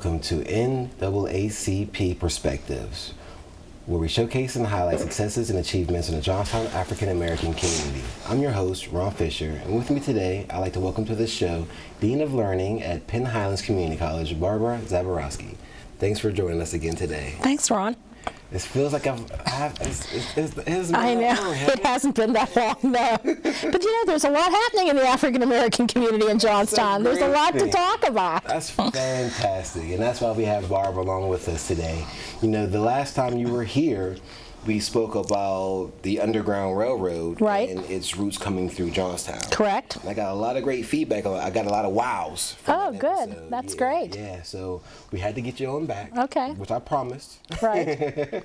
welcome to NAACP Perspectives, where we showcase and highlight successes and achievements in the Johnstown African American community. I'm your host, Ron Fisher, and with me today, I'd like to welcome to this show Dean of Learning at Penn Highlands Community College, Barbara Zaborowski. Thanks for joining us again today. Thanks, Ron. It feels like I know, it hasn't been that long, though. But you know, there's a lot happening in the African American community in Johnstown. There's a lot to talk about. That's fantastic, and that's why we have Barbara along with us today. You know, the last time you were here, we spoke about the Underground Railroad, right, and its roots coming through Johnstown. Correct. And I got a lot of great feedback. I got a lot of wows from Oh, that good. episode. That's great. Yeah, so we had to get you on back. Okay. Which I promised. Right.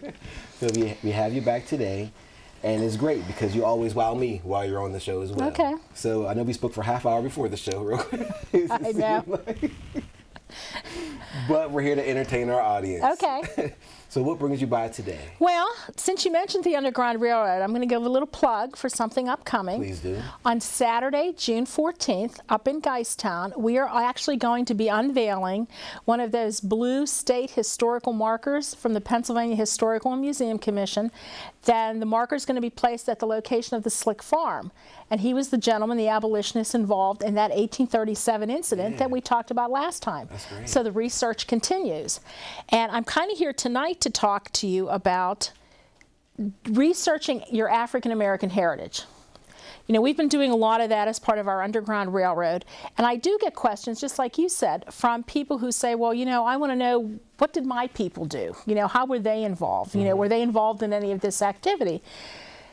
So we have you back today, and it's great because you always wow me while you're on the show as well. Okay. So I know we spoke for half hour before the show, real quick. I know. But we're here to entertain our audience. Okay. So what brings you by today? Well, since you mentioned the Underground Railroad, I'm going to give a little plug for something upcoming. Please do. On Saturday, June 14th, up in Johnstown, we are actually going to be unveiling one of those blue state historical markers from the Pennsylvania Historical and Museum Commission. Then the marker is going to be placed at the location of the Slick Farm. And he was the gentleman, the abolitionist involved in that 1837 incident that we talked about last time. That's great. So the research continues. And I'm kind of here tonight to talk to you about researching your African American heritage. You know, we've been doing a lot of that as part of our Underground Railroad. And I do get questions, just like you said, from people who say, well, you know, I want to know, what did my people do? You know, how were they involved? You know, were they involved in any of this activity?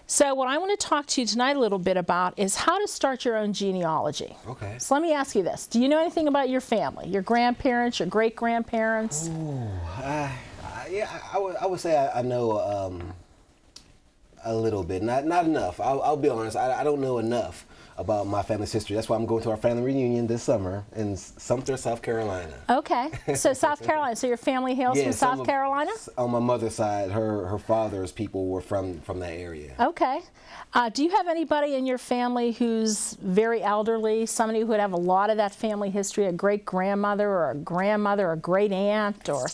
So what I want to talk to you tonight a little bit about is how to start your own genealogy. Okay. So let me ask you this. Do you know anything about your family, your grandparents, your great-grandparents? Ooh, yeah, I would say I know a little bit, not enough. I'll be honest. I don't know enough about my family's history. That's why I'm going to our family reunion this summer in Sumter, South Carolina. Okay, so South Carolina. So your family hails from South Carolina? On my mother's side, her father's people were from that area. Okay. Do you have anybody in your family who's very elderly, somebody who would have a lot of that family history, a great-grandmother or a grandmother or a great-aunt? Or?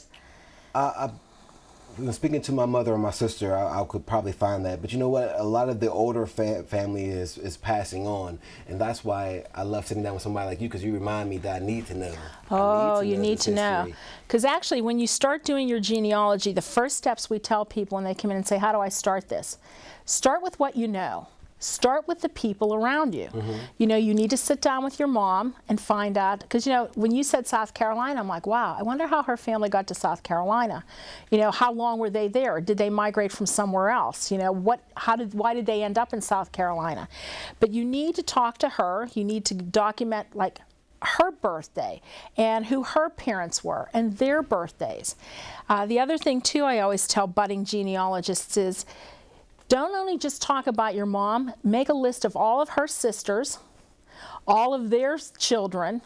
Speaking to my mother or my sister, I could probably find that. But you know what? A lot of the older family is passing on. And that's why I love sitting down with somebody like you, because you remind me that I need to know. Oh, you need to know. Because actually, when you start doing your genealogy, the first steps we tell people when they come in and say, how do I start this? Start with what you know. Start with the people around you. You know, you need to sit down with your mom and find out, because, you know, when you said South Carolina, I'm like, wow, I wonder how her family got to South Carolina. You know, how long were they there? Did they migrate from somewhere else? You know, why did they end up in South Carolina? But you need to talk to her. You need to document, like, her birthday and who her parents were and their birthdays. The other thing, too, I always tell budding genealogists is, don't only just talk about your mom, make a list of all of her sisters, all of their children,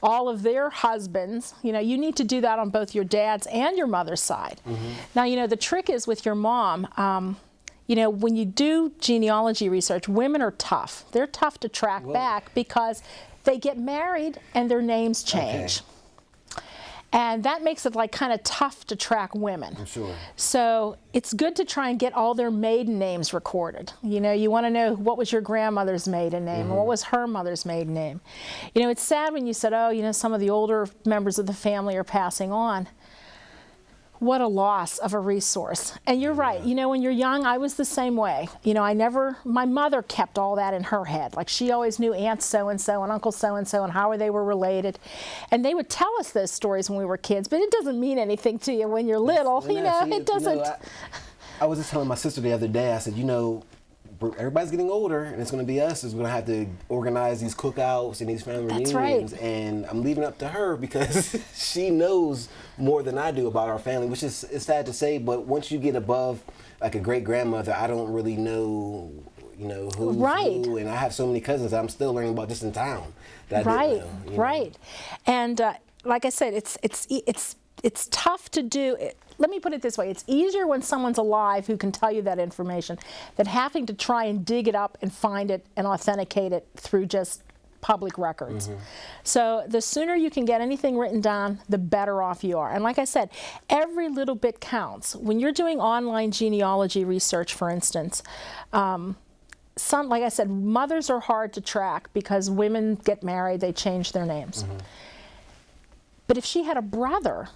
all of their husbands. You know, you need to do that on both your dad's and your mother's side. Now, you know, the trick is with your mom, you know, when you do genealogy research, women are tough. They're tough to track back because they get married and their names change. Okay. And that makes it like kind of tough to track women. I'm sure. So it's good to try and get all their maiden names recorded. You know, you want to know what was your grandmother's maiden name and what was her mother's maiden name. You know, it's sad when you said, oh, you know, some of the older members of the family are passing on. What a loss of a resource. And you're right. You know, when you're young, I was the same way. You know, my mother kept all that in her head. Like, she always knew Aunt so-and-so and Uncle so-and-so and how they were related. And they would tell us those stories when we were kids, but it doesn't mean anything to you when you're little. You know, it doesn't. You know, I was just telling my sister the other day, I said, you know, everybody's getting older, and it's going to be us who's going to have to organize these cookouts and these family reunions. Right. And I'm leaving it up to her because she knows more than I do about our family, which is it's sad to say, but once you get above like a great grandmother, I don't really know, you know, who's who, and I have so many cousins that I'm still learning about just in town that I didn't know. Right. And like I said, it's tough to do. Let me put it this way. It's easier when someone's alive who can tell you that information than having to try and dig it up and find it and authenticate it through just public records. So the sooner you can get anything written down, the better off you are. And like I said, every little bit counts. When you're doing online genealogy research, for instance, like I said, mothers are hard to track because women get married, they change their names. But if she had a brother,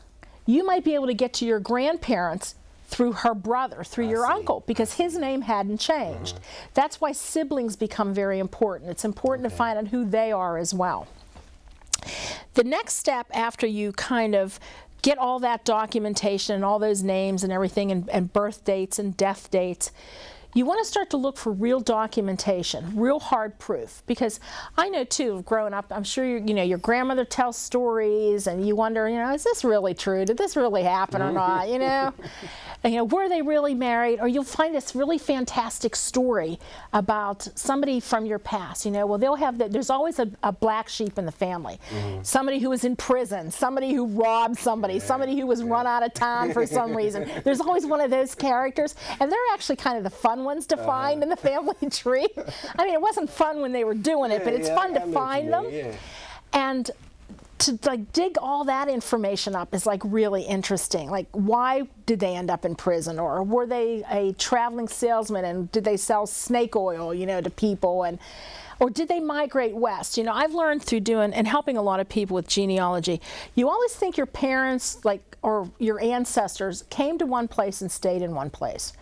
you might be able to get to your grandparents through her brother, through your uncle, because his name hadn't changed. That's why siblings become very important. It's important to find out who they are as well. The next step after you kind of get all that documentation and all those names and everything and birth dates and death dates, you want to start to look for real documentation, real hard proof. Because I know too, growing up, I'm sure your grandmother tells stories, and you wonder, is this really true? Did this really happen or not? And, were they really married? Or you'll find this really fantastic story about somebody from your past. Well, they'll have there's always a black sheep in the family. Somebody who was in prison, somebody who robbed somebody, somebody who was run out of town for some reason. There's always one of those characters, and they're actually kind of the fun ones to find in the family tree. I mean, it wasn't fun when they were doing it, but it's fun to find them. And to dig all that information up is really interesting. Like, why did they end up in prison? Or were they a traveling salesman and did they sell snake oil, to people? Or did they migrate west? I've learned through doing and helping a lot of people with genealogy, you always think your parents, or your ancestors, came to one place and stayed in one place.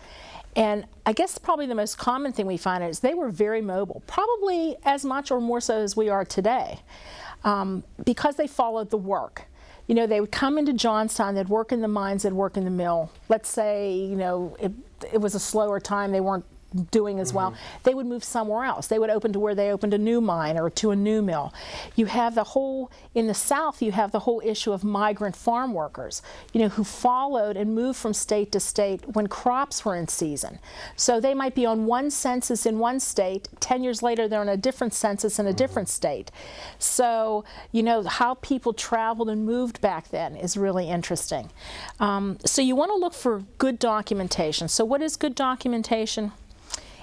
And I guess probably the most common thing we find is they were very mobile, probably as much or more so as we are today, because they followed the work. They would come into Johnstown, they'd work in the mines, they'd work in the mill. Let's say, it was a slower time, they weren't doing as well, they would move somewhere else. They would where they opened a new mine or to a new mill. You have in the South, you have the whole issue of migrant farm workers, who followed and moved from state to state when crops were in season. So they might be on one census in one state, 10 years later they're on a different census in a different state. So, how people traveled and moved back then is really interesting. So you want to look for good documentation. So what is good documentation?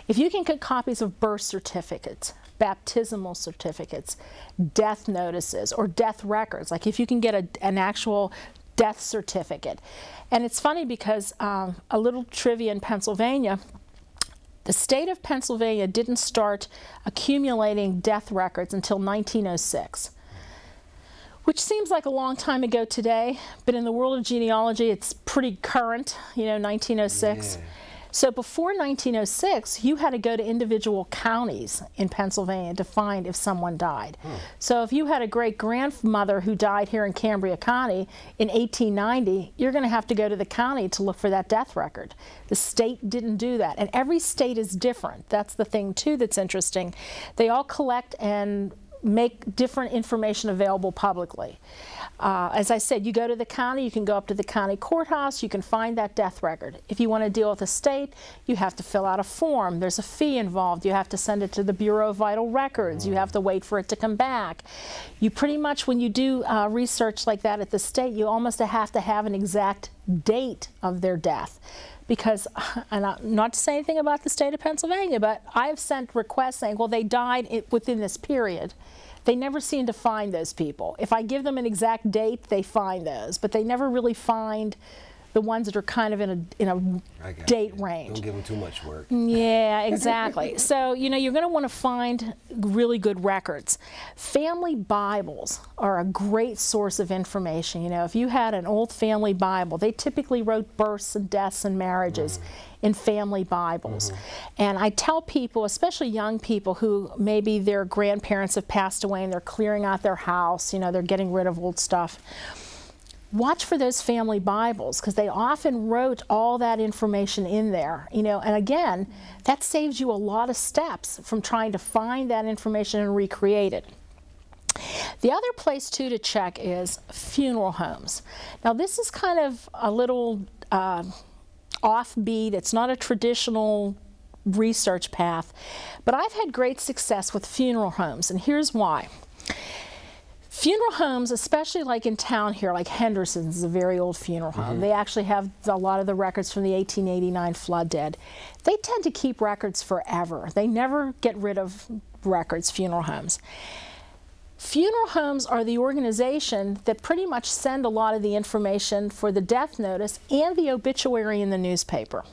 If you can get copies of birth certificates, baptismal certificates, death notices, or death records, like if you can get an actual death certificate. And it's funny because a little trivia in Pennsylvania, the state of Pennsylvania didn't start accumulating death records until 1906. Which seems like a long time ago today, but in the world of genealogy, it's pretty current, 1906. Yeah. So before 1906, you had to go to individual counties in Pennsylvania to find if someone died. So if you had a great-grandmother who died here in Cambria County in 1890, you're going to have to go to the county to look for that death record. The state didn't do that, and every state is different. That's the thing, too, that's interesting. They all collect and make different information available publicly. As I said, you go to the county, you can go up to the county courthouse, you can find that death record. If you want to deal with a state, you have to fill out a form. There's a fee involved. You have to send it to the Bureau of Vital Records. You have to wait for it to come back. You pretty much, when you do research like that at the state, you almost have to have an exact date of their death. Because, and not to say anything about the state of Pennsylvania, but I've sent requests saying, well, they died within this period. They never seem to find those people. If I give them an exact date, they find those, but they never really find the ones that are kind of in a date range. Don't give them too much work. Yeah, exactly. So, you're going to want to find really good records. Family Bibles are a great source of information. If you had an old family Bible, they typically wrote births and deaths and marriages in family Bibles. And I tell people, especially young people who maybe their grandparents have passed away and they're clearing out their house, they're getting rid of old stuff. Watch for those family Bibles, because they often wrote all that information in there, and again, that saves you a lot of steps from trying to find that information and recreate it. The other place too to check is funeral homes. Now this is kind of a little offbeat. It's not a traditional research path, but I've had great success with funeral homes, and here's why. Funeral homes, especially like in town here, like Henderson's is a very old funeral home. They actually have a lot of the records from the 1889 flood dead. They tend to keep records forever. They never get rid of records, funeral homes. Funeral homes are the organization that pretty much send a lot of the information for the death notice and the obituary in the newspaper.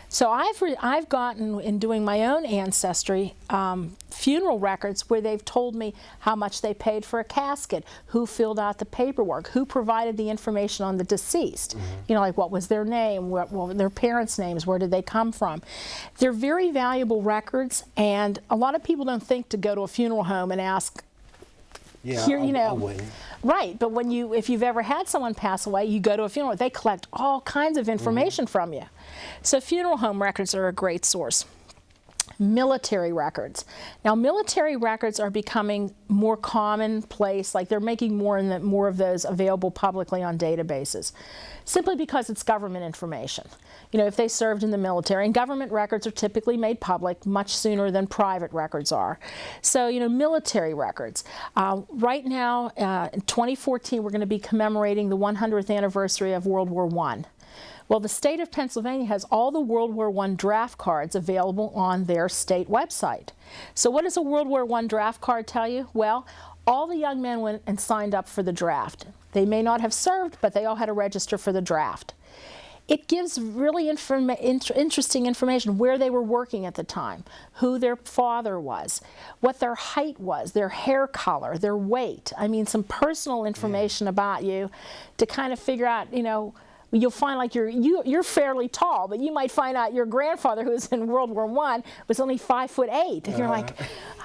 So I've gotten, in doing my own ancestry, funeral records where they've told me how much they paid for a casket, who filled out the paperwork, who provided the information on the deceased. You know, like what was their name, what were their parents' names, where did they come from. They're very valuable records, and a lot of people don't think to go to a funeral home and ask, Yeah, here, I wouldn't. Right, but if you've ever had someone pass away, you go to a funeral, they collect all kinds of information from you. So funeral home records are a great source. Military records. Now, military records are becoming more commonplace, like they're making more of those available publicly on databases, simply because it's government information. You know, if they served in the military, and government records are typically made public much sooner than private records are. So, you know, military records. Right now, in 2014, we're going to be commemorating the 100th anniversary of World War I. Well, the state of Pennsylvania has all the World War I draft cards available on their state website. So what does a World War I draft card tell you? Well, all the young men went and signed up for the draft. They may not have served, but they all had to register for the draft. It gives really interesting information, where they were working at the time, who their father was, what their height was, their hair color, their weight. I mean, some personal information about you to kind of figure out, you know, you'll find like you're fairly tall, but you might find out your grandfather, who was in World War I, was only 5'8", and you're like,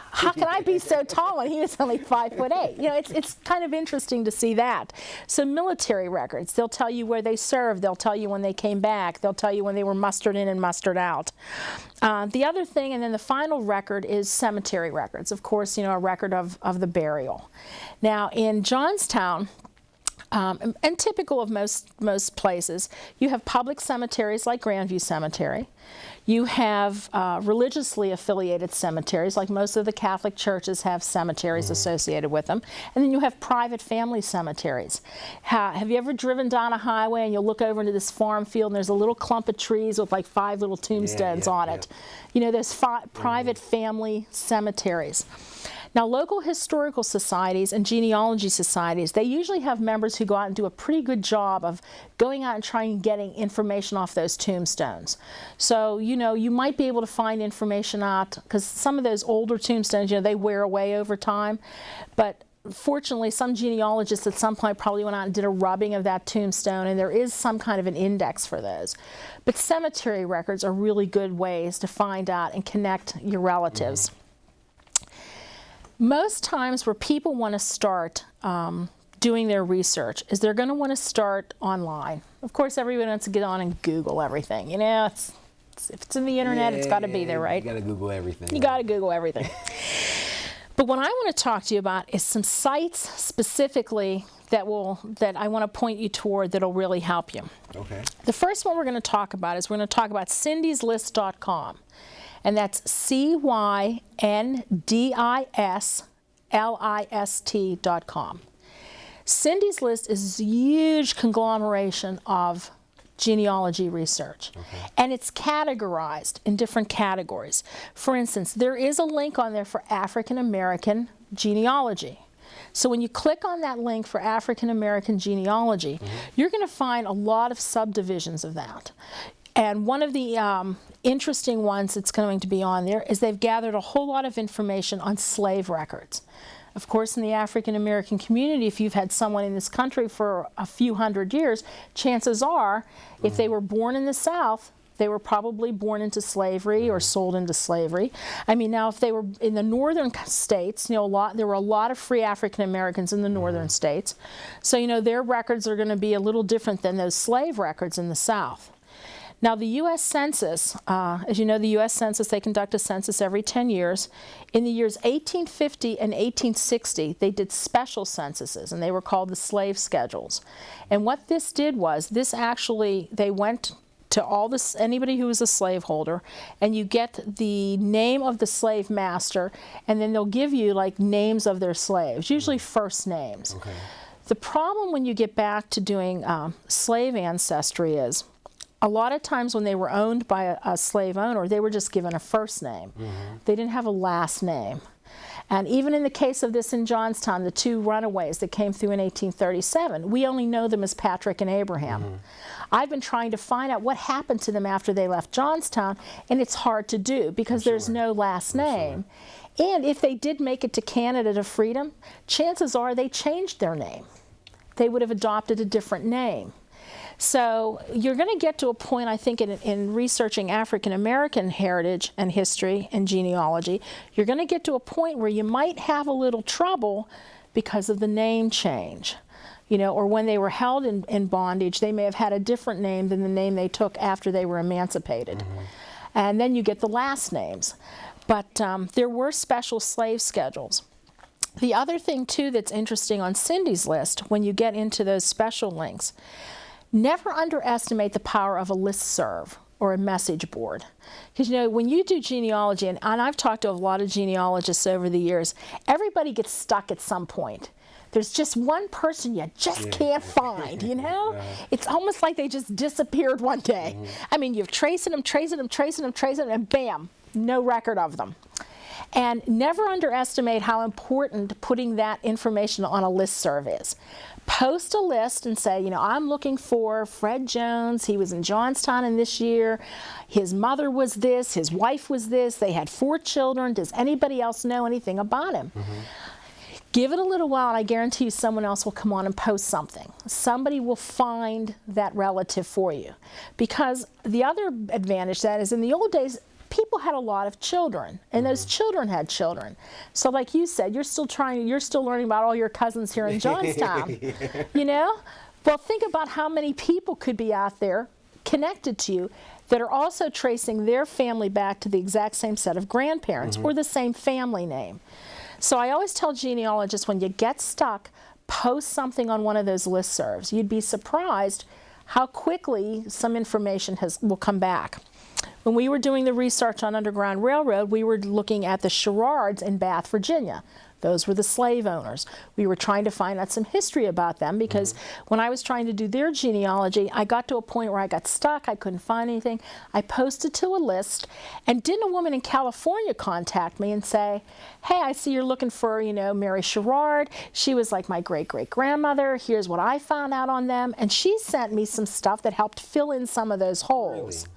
how can I be so tall when he was only 5'8"? You know, it's kind of interesting to see that. So military records, they'll tell you where they served, they'll tell you when they came back, they'll tell you when they were mustered in and mustered out. The other thing, and then the final record, is cemetery records. Of course, you know, a record of the burial. Now, in Johnstown, and typical of most places, you have public cemeteries like Grandview Cemetery. You have religiously affiliated cemeteries, like most of the Catholic churches have cemeteries associated with them. And then you have private family cemeteries. Have you ever driven down a highway and you'll look over into this farm field and there's a little clump of trees with like 5 little tombstones on it? You know, there's private family cemeteries. Now, local historical societies and genealogy societies, they usually have members who go out and do a pretty good job of going out and trying and getting information off those tombstones. So, you know, you might be able to find information out, because some of those older tombstones, you know, they wear away over time. But fortunately, some genealogists at some point probably went out and did a rubbing of that tombstone, and there is some kind of an index for those. But cemetery records are really good ways to find out and connect your relatives. Most times where people want to start doing their research is they're going to want to start online. Of course, everyone wants to get on and Google everything. You know, if it's in the internet, it's got to be there, right? You got to Google everything. You got to Google everything. But what I want to talk to you about is some sites specifically that I want to point you toward that'll really help you. Okay. The first one we're going to talk about is Cyndy'sList.com. And that's Cyndy'sList.com. Cindy's List is a huge conglomeration of genealogy research. And it's categorized in different categories. For instance, there is a link on there for African American genealogy. So when you click on that link for African American genealogy, you're going to find a lot of subdivisions of that. And one of the interesting ones that's going to be on there is they've gathered a whole lot of information on slave records. Of course, in the African American community, if you've had someone in this country for a few hundred years, chances are, if they were born in the South, they were probably born into slavery or sold into slavery. I mean, now if they were in the northern states, you know, there were a lot of free African Americans in the northern states. So, you know, their records are going to be a little different than those slave records in the South. Now, the U.S. Census, as you know, the U.S. Census, they conduct a census every 10 years. In the years 1850 and 1860, they did special censuses, and they were called the slave schedules. And what this did was, they went to anybody who was a slaveholder, and you get the name of the slave master, and then they'll give you, like, names of their slaves, usually first names. Okay. The problem when you get back to doing slave ancestry is, a lot of times when they were owned by a slave owner, they were just given a first name. They didn't have a last name. And even in the case of this in Johnstown, the two runaways that came through in 1837, we only know them as Patrick and Abraham. I've been trying to find out what happened to them after they left Johnstown, and it's hard to do because there's no last name. And if they did make it to Canada to freedom, chances are they changed their name. They would have adopted a different name. So you're going to get to a point, I think, in researching African American heritage and history and genealogy, you're going to get to a point where you might have a little trouble because of the name change. You know, or when they were held in bondage, they may have had a different name than the name they took after they were emancipated. And then you get the last names. But there were special slave schedules. The other thing, too, that's interesting on Cindy's list, when you get into those special links, never underestimate the power of a listserv or a message board. Because, you know, when you do genealogy, and I've talked to a lot of genealogists over the years, everybody gets stuck at some point. There's just one person you just can't find, you know? It's almost like they just disappeared one day. I mean, you're tracing them, and bam, no record of them. And never underestimate how important putting that information on a listserv is. Post a list and say, you know, I'm looking for Fred Jones. He was in Johnstown in this year. His mother was this. His wife was this. They had 4 children. Does anybody else know anything about him? Give it a little while, and I guarantee you someone else will come on and post something. Somebody will find that relative for you. Because the other advantage to that is in the old days, people had a lot of children, and those children had children. So like you said, you're still learning about all your cousins here in Johnstown, you know? Well, think about how many people could be out there connected to you that are also tracing their family back to the exact same set of grandparents or the same family name. So I always tell genealogists, when you get stuck, post something on one of those listservs. You'd be surprised how quickly some information will come back. When we were doing the research on Underground Railroad, we were looking at the Sherrards in Bath, Virginia. Those were the slave owners. We were trying to find out some history about them because when I was trying to do their genealogy, I got to a point where I got stuck. I couldn't find anything. I posted to a list, and didn't a woman in California contact me and say, hey, I see you're looking for, you know, Mary Sherrard. She was like my great-great-grandmother. Here's what I found out on them. And she sent me some stuff that helped fill in some of those holes. Really?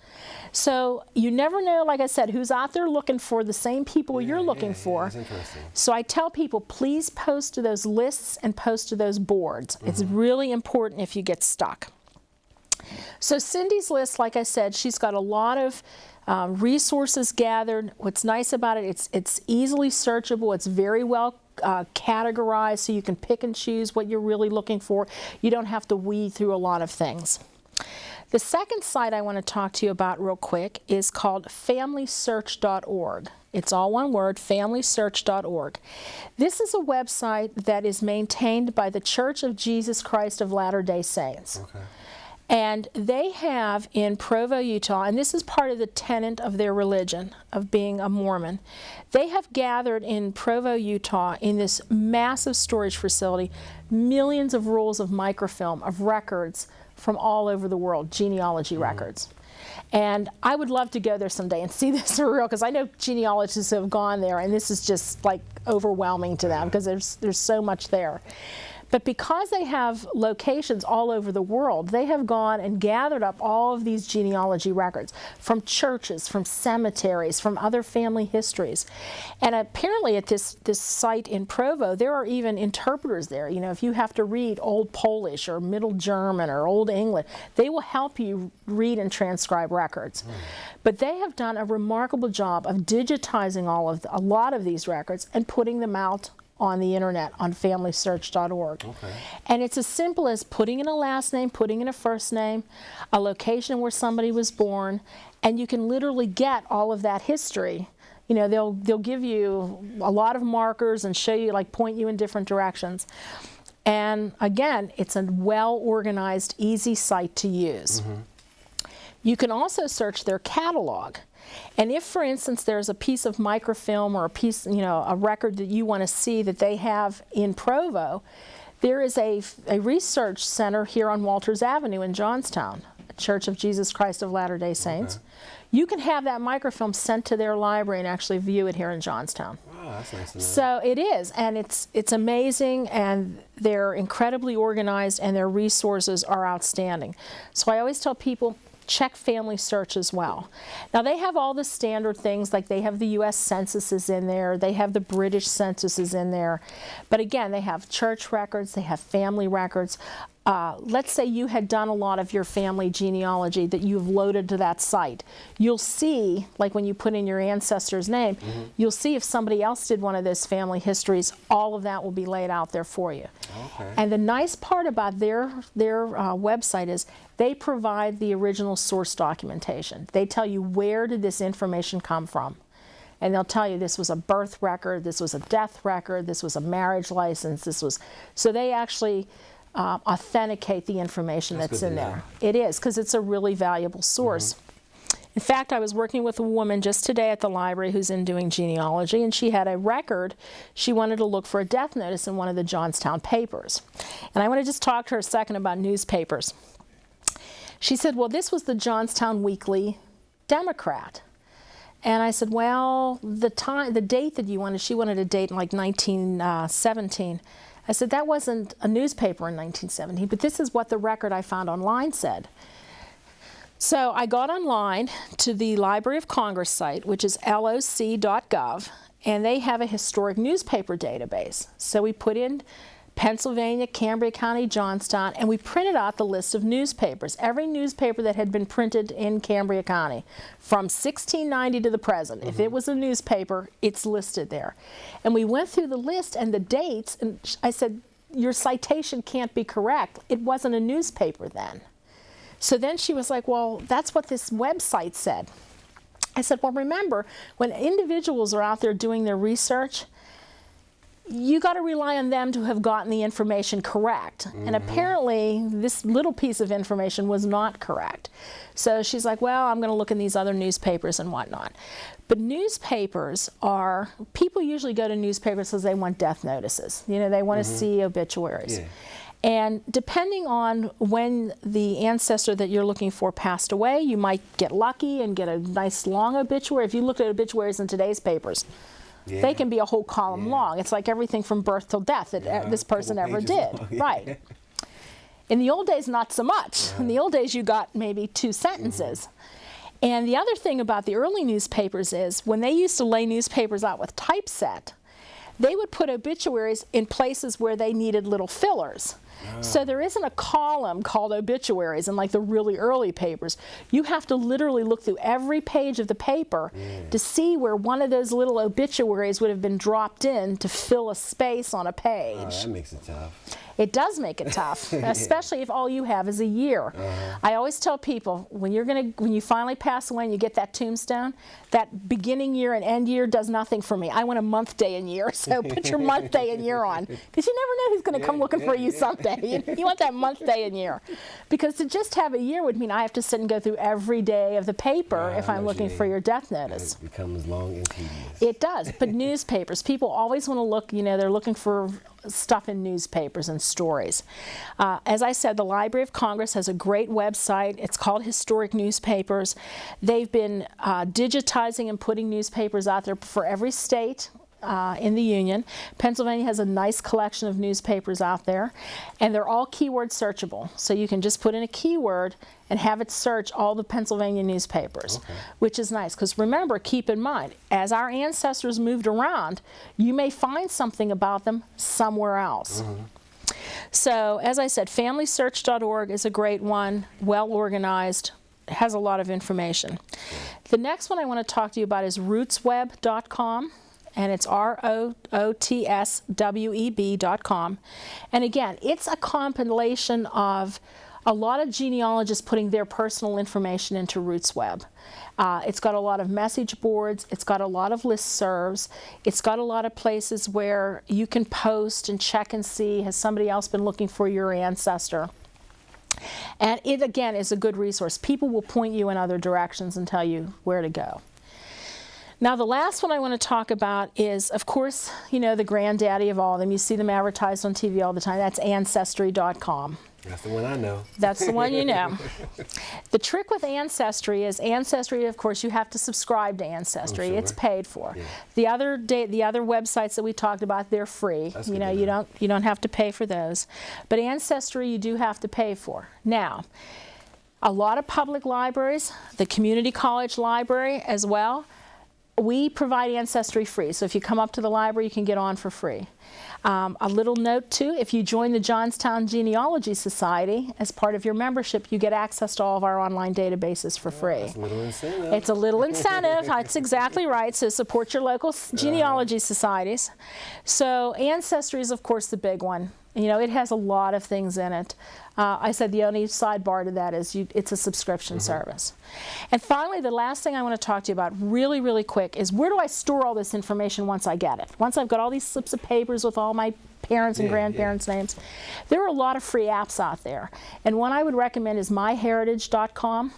So you never know, like I said, who's out there looking for the same people you're looking for. That's interesting. So I tell people, please post to those lists and post to those boards. It's really important if you get stuck. So Cindy's list, like I said, she's got a lot of resources gathered. What's nice about it, it's easily searchable. It's very well categorized, so you can pick and choose what you're really looking for. You don't have to weed through a lot of things. The second site I want to talk to you about real quick is called FamilySearch.org. It's all one word, FamilySearch.org. This is a website that is maintained by the Church of Jesus Christ of Latter-day Saints. Okay. And they have in Provo, Utah, and this is part of the tenet of their religion, of being a Mormon, they have gathered in Provo, Utah, in this massive storage facility, millions of rolls of microfilm, of records from all over the world, genealogy records. And I would love to go there someday and see this for real, because I know genealogists have gone there, and this is just like overwhelming to them because there's so much there. But because they have locations all over the world, they have gone and gathered up all of these genealogy records from churches, from cemeteries, from other family histories. And apparently at this site in Provo, there are even interpreters there. You know, if you have to read Old Polish or Middle German or Old English, they will help you read and transcribe records. But they have done a remarkable job of digitizing a lot of these records and putting them out on the internet on FamilySearch.org. Okay. And it's as simple as putting in a last name, putting in a first name, a location where somebody was born, and you can literally get all of that history. You know, they'll give you a lot of markers and show you, like, point you in different directions. And again, it's a well-organized, easy site to use. You can also search their catalog. And if, for instance, there's a piece of microfilm or a piece, you know, a record that you want to see that they have in Provo, there is a research center here on Walters Avenue in Johnstown, Church of Jesus Christ of Latter-day Saints. Okay. You can have that microfilm sent to their library and actually view it here in Johnstown. Wow, that's nice to know. So it is, and it's amazing, and they're incredibly organized, and their resources are outstanding. So I always tell people, check Family Search as well. Now they have all the standard things, like they have the U.S. censuses in there, they have the British censuses in there, but again, they have church records, they have family records. Let's say you had done a lot of your family genealogy that you've loaded to that site. You'll see, like when you put in your ancestor's name, you'll see if somebody else did one of those family histories, all of that will be laid out there for you. Okay. And the nice part about their website is they provide the original source documentation. They tell you, where did this information come from? And they'll tell you, this was a birth record, this was a death record, this was a marriage license, this was... So they actually authenticate the information that's in there. It is, because it's a really valuable source. In fact, I was working with a woman just today at the library who's in doing genealogy, and she had a record. She wanted to look for a death notice in one of the Johnstown papers. And I want to just talk to her a second about newspapers. She said, well, this was the Johnstown Weekly Democrat. And I said, well, the date that you wanted, she wanted a date in like 1917. I said, that wasn't a newspaper in 1917, but this is what the record I found online said. So I got online to the Library of Congress site, which is loc.gov, and they have a historic newspaper database. So we put in Pennsylvania, Cambria County, Johnstown, and we printed out the list of newspapers, every newspaper that had been printed in Cambria County from 1690 to the present. If it was a newspaper, it's listed there. And we went through the list and the dates, and I said, your citation can't be correct. It wasn't a newspaper then. So then she was like, well, that's what this website said. I said, well, remember, when individuals are out there doing their research, you got to rely on them to have gotten the information correct. And apparently, this little piece of information was not correct. So she's like, well, I'm going to look in these other newspapers and whatnot. But newspapers are, people usually go to newspapers because they want death notices. You know, they want to see obituaries. Yeah. And depending on when the ancestor that you're looking for passed away, you might get lucky and get a nice long obituary. If you look at obituaries in today's papers, they can be a whole column long. It's like everything from birth till death that this person ever did. Right. In the old days, not so much. In the old days, you got maybe 2 sentences. And the other thing about the early newspapers is when they used to lay newspapers out with typeset, they would put obituaries in places where they needed little fillers. So there isn't a column called obituaries in like the really early papers. You have to literally look through every page of the paper to see where one of those little obituaries would have been dropped in to fill a space on a page. Oh, that makes it tough. It does make it tough, especially if all you have is a year. I always tell people, when you finally pass away and you get that tombstone, that beginning year and end year does nothing for me. I want a month, day, and year, so put your month, day, and year on, because you never know who's going to come looking for you someday. You want that month, day, and year. Because to just have a year would mean I have to sit and go through every day of the paper if I'm looking for your death notice. It becomes long and tedious. It does, but newspapers, people always want to look, they're looking for stuff in newspapers and stories. As I said, the Library of Congress has a great website. It's called Historic Newspapers. They've been digitizing and putting newspapers out there for every state in the Union. Pennsylvania has a nice collection of newspapers out there, and they're all keyword searchable. So you can just put in a keyword and have it search all the Pennsylvania newspapers, which is nice. Because remember, keep in mind, as our ancestors moved around, you may find something about them somewhere else. So, as I said, FamilySearch.org is a great one, well organized, has a lot of information. The next one I want to talk to you about is RootsWeb.com. And it's ROOTSWEB.com. And again, it's a compilation of a lot of genealogists putting their personal information into RootsWeb. It's got a lot of message boards. It's got a lot of listservs. It's got a lot of places where you can post and check and see, has somebody else been looking for your ancestor? And it, again, is a good resource. People will point you in other directions and tell you where to go. Now, the last one I want to talk about is, of course, you know, the granddaddy of all of them. You see them advertised on TV all the time. That's Ancestry.com. That's the one I know. That's the one you know. The trick with Ancestry is Ancestry, of course, you have to subscribe to Ancestry. Sure. It's paid for. Yeah. The other websites that we talked about, they're free. That's you good know, to know. you don't have to pay for those. But Ancestry you do have to pay for. Now, a lot of public libraries, the community college library as well, we provide Ancestry free. So if you come up to the library, you can get on for free. A little note too, if you join the Johnstown Genealogy Society as part of your membership, you get access to all of our online databases for free. That's a little incentive. It's a little incentive. That's exactly right. So support your local genealogy societies. So Ancestry is, of course, the big one. You know, it has a lot of things in it. I said the only sidebar to that is it's a subscription service. And finally, the last thing I want to talk to you about really, really quick is where do I store all this information once I get it? Once I've got all these slips of papers with all my parents and grandparents' names. There are a lot of free apps out there. And one I would recommend is myheritage.com.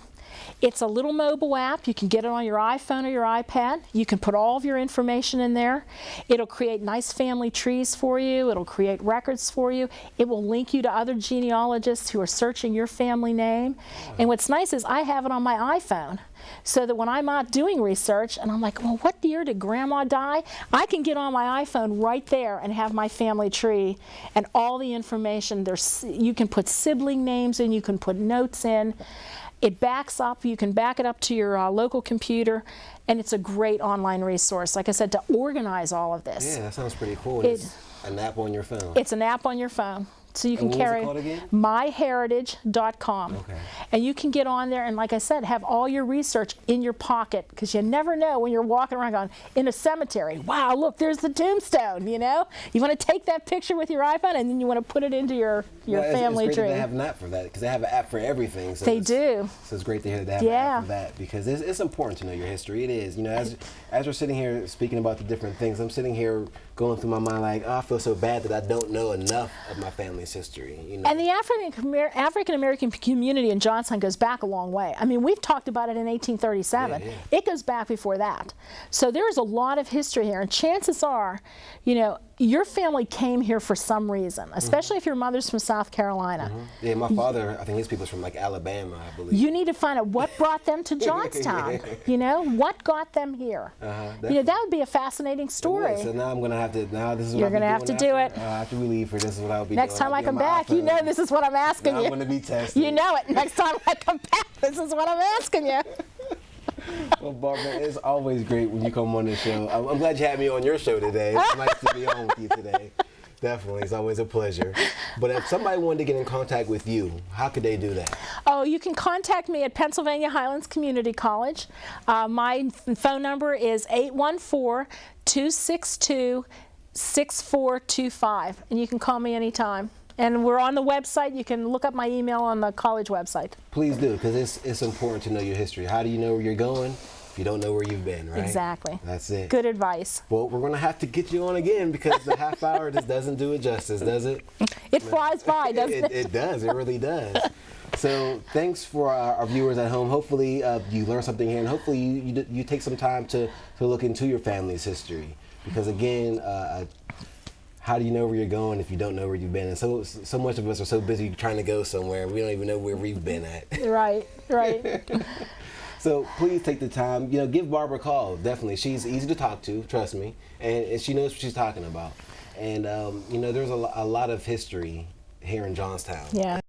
It's a little mobile app. You can get it on your iPhone or your iPad. You can put all of your information in there. It'll create nice family trees for you. It'll create records for you. It will link you to other genealogists who are searching your family name. And what's nice is I have it on my iPhone, so that when I'm out doing research and I'm like, well, what year did Grandma die? I can get on my iPhone right there and have my family tree and all the information. You can put sibling names in, you can put notes in. It backs up, you can back it up to your local computer, and it's a great online resource, like I said, to organize all of this. Yeah, that sounds pretty cool. It's an app on your phone. It's an app on your phone. So you can carry myheritage.com. Okay. And you can get on there and, like I said, have all your research in your pocket, because you never know when you're walking around going, in a cemetery, wow, look, there's the tombstone, you know? You want to take that picture with your iPhone and then you want to put it into your family it's great tree. that they have an app for that, because they have an app for everything. So They do. So it's great to hear that they have an app for that, because it's important to know your history. It is. You know, as we're sitting here speaking about the different things, I'm sitting here going through my mind like, oh, I feel so bad that I don't know enough of my family's history. You know? And the African American community in Johnstown goes back a long way. I mean, we've talked about it in 1837. Yeah. It goes back before that. So there's a lot of history here, and chances are, you know, your family came here for some reason, especially if your mother's from South Carolina. Yeah, my father, I think his people's from like Alabama, I believe. You need to find out what brought them to Johnstown. You know, what got them here. You know, that would be a fascinating story. So now I'm going to have to, this is what You're going to have to do it. After we leave, this is what I'll be Next doing. time I come back, you know this is what I'm asking you. I'm going to be tested. You know it. Next time I come back, this is what I'm asking you. Well, Barbara, it's always great when you come on the show. I'm glad you had me on your show today. It's nice to be on with you today. Definitely. It's always a pleasure. But if somebody wanted to get in contact with you, how could they do that? Oh, you can contact me at Pennsylvania Highlands Community College. My phone number is 814-262-6425, and you can call me anytime. And we're on the website. You can look up my email on the college website. Please do, because it's important to know your history. How do you know where you're going if you don't know where you've been, right? Exactly. That's it. Good advice. Well, we're going to have to get you on again, because the half hour just doesn't do it justice, does it? It flies by, doesn't it? It does. It really does. So thanks for our viewers at home. Hopefully you learned something here, and hopefully you take some time to look into your family's history. Because again, how do you know where you're going if you don't know where you've been? And so much of us are so busy trying to go somewhere, we don't even know where we've been at. Right. So please take the time, give Barbara a call. Definitely. She's easy to talk to, trust me, and she knows what she's talking about. And, there's a lot of history here in Johnstown. Yeah.